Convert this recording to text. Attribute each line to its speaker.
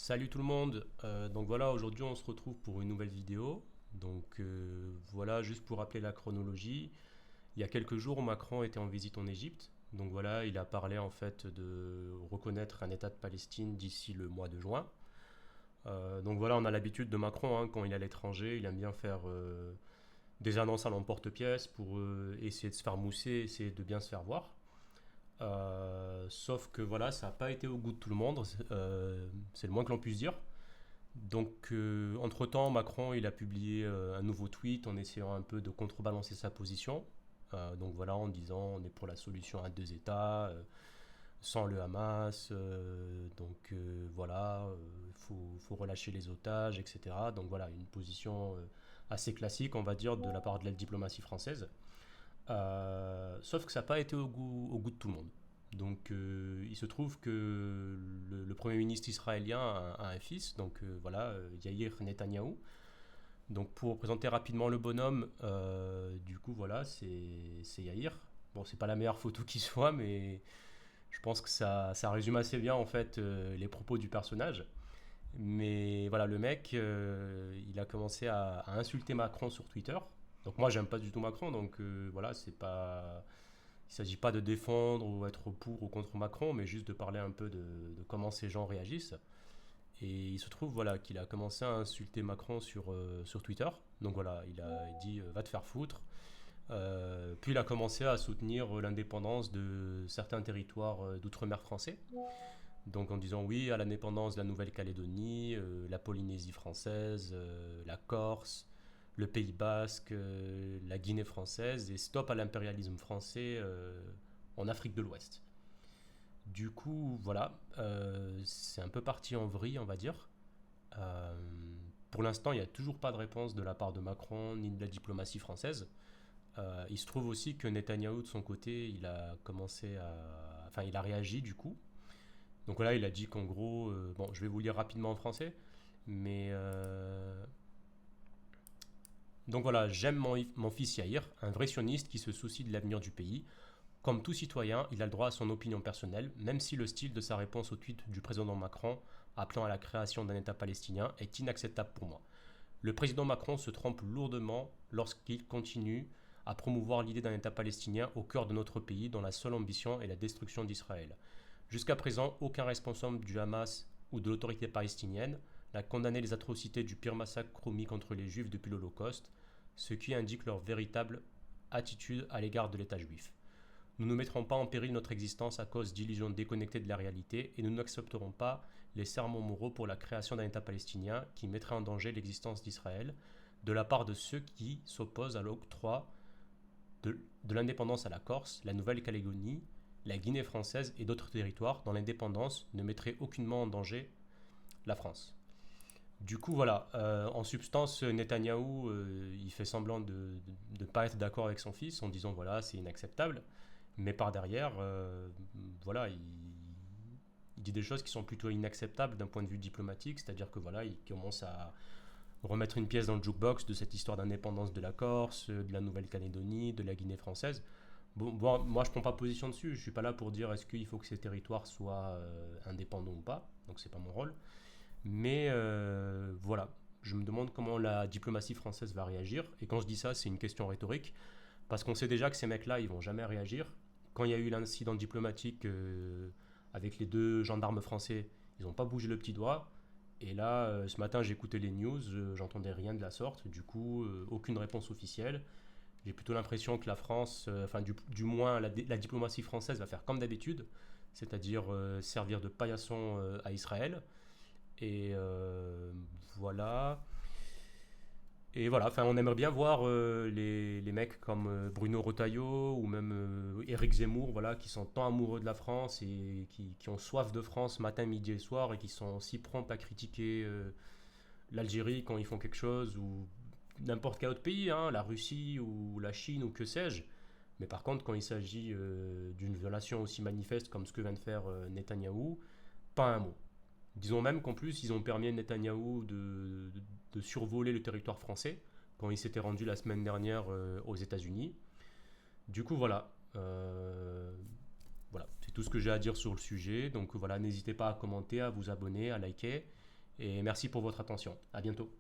Speaker 1: Salut tout le monde. Donc voilà, aujourd'hui on se retrouve pour une nouvelle vidéo. Voilà, juste pour rappeler la chronologie, il y a quelques jours Macron était en visite en Égypte. Donc voilà, il a parlé en fait de reconnaître un État de Palestine d'ici le mois de juin. Donc voilà, on a l'habitude de Macron, hein, quand il est à l'étranger, il aime bien faire des annonces à l'emporte-pièce pour essayer de se faire mousser, essayer de bien se faire voir. Sauf que voilà, ça n'a pas été au goût de tout le monde, c'est le moins que l'on puisse dire. Entre-temps, Macron il a publié un nouveau tweet en essayant un peu de contrebalancer sa position. Donc voilà, en disant on est pour la solution à deux États, sans le Hamas. Voilà, faut relâcher les otages, etc. Donc voilà, une position assez classique, on va dire, de la part de la diplomatie française. Sauf que ça n'a pas été au goût de tout le monde. Il se trouve que le Premier ministre israélien a un fils, Yair Netanyahou. Donc pour présenter rapidement le bonhomme, voilà, c'est Yair. Bon, c'est pas la meilleure photo qui soit, mais je pense que ça résume assez bien en fait les propos du personnage. Mais voilà, le mec, il a commencé à insulter Macron sur Twitter. Donc moi, j'aime pas du tout Macron, voilà, c'est pas, il ne s'agit pas de défendre ou être pour ou contre Macron, mais juste de parler un peu de comment ces gens réagissent. Et il se trouve voilà, qu'il a commencé à insulter Macron sur Twitter. Donc voilà, il a dit va te faire foutre. Puis il a commencé à soutenir l'indépendance de certains territoires d'outre-mer français. Donc en disant oui à l'indépendance de la Nouvelle-Calédonie, la Polynésie française, la Corse, le Pays basque, la Guinée française, et stop à l'impérialisme français en Afrique de l'Ouest. Du coup, voilà, c'est un peu parti en vrille, on va dire. Euh, pour l'instant, il n'y a toujours pas de réponse de la part de Macron ni de la diplomatie française. Il se trouve aussi que Netanyahou, de son côté, il a réagi du coup. Donc voilà, il a dit qu'en gros, bon, je vais vous lire rapidement en français, mais donc voilà, j'aime mon fils Yair, un vrai sioniste qui se soucie de l'avenir du pays. Comme tout citoyen, il a le droit à son opinion personnelle, même si le style de sa réponse au tweet du président Macron appelant à la création d'un État palestinien est inacceptable pour moi. Le président Macron se trompe lourdement lorsqu'il continue à promouvoir l'idée d'un État palestinien au cœur de notre pays dont la seule ambition est la destruction d'Israël. Jusqu'à présent, aucun responsable du Hamas ou de l'autorité palestinienne n'a condamné les atrocités du pire massacre commis contre les Juifs depuis l'Holocauste, ce qui indique leur véritable attitude à l'égard de l'État juif. Nous ne mettrons pas en péril notre existence à cause d'illusions déconnectées de la réalité et nous n'accepterons pas les serments moraux pour la création d'un État palestinien qui mettrait en danger l'existence d'Israël de la part de ceux qui s'opposent à l'octroi de l'indépendance à la Corse, la Nouvelle-Calédonie, la Guinée française et d'autres territoires dont l'indépendance ne mettrait aucunement en danger la France. Du coup, voilà, en substance, Netanyahou, il fait semblant de ne pas être d'accord avec son fils en disant voilà, c'est inacceptable. Mais par derrière, voilà, il dit des choses qui sont plutôt inacceptables d'un point de vue diplomatique, c'est-à-dire que voilà, il commence à remettre une pièce dans le jukebox de cette histoire d'indépendance de la Corse, de la Nouvelle-Calédonie, de la Guinée française. Bon, moi je prends pas position dessus, je suis pas là pour dire est-ce qu'il faut que ces territoires soient indépendants ou pas, donc c'est pas mon rôle. Mais voilà, je me demande comment la diplomatie française va réagir. Et quand je dis ça, c'est une question rhétorique, parce qu'on sait déjà que ces mecs-là, ils vont jamais réagir. Quand il y a eu l'incident diplomatique avec les deux gendarmes français, ils n'ont pas bougé le petit doigt. Et là, ce matin, j'écoutais les news, j'entendais rien de la sorte. Du coup, aucune réponse officielle. J'ai plutôt l'impression que la France, du moins la diplomatie française va faire comme d'habitude, c'est-à-dire servir de paillasson à Israël. Et voilà. Et voilà, enfin, on aimerait bien voir les mecs comme Bruno Retailleau ou même Éric Zemmour, voilà, qui sont tant amoureux de la France et qui ont soif de France matin, midi et soir et qui sont si prompts à critiquer l'Algérie quand ils font quelque chose ou n'importe quel autre pays, hein, la Russie ou la Chine ou que sais-je. Mais par contre, quand il s'agit d'une violation aussi manifeste comme ce que vient de faire Netanyahou, pas un mot. Disons même qu'en plus, ils ont permis à Netanyahou de survoler le territoire français quand il s'était rendu la semaine dernière aux États-Unis. Du coup, voilà. Voilà, c'est tout ce que j'ai à dire sur le sujet. Donc voilà, n'hésitez pas à commenter, à vous abonner, à liker. Et merci pour votre attention. À bientôt.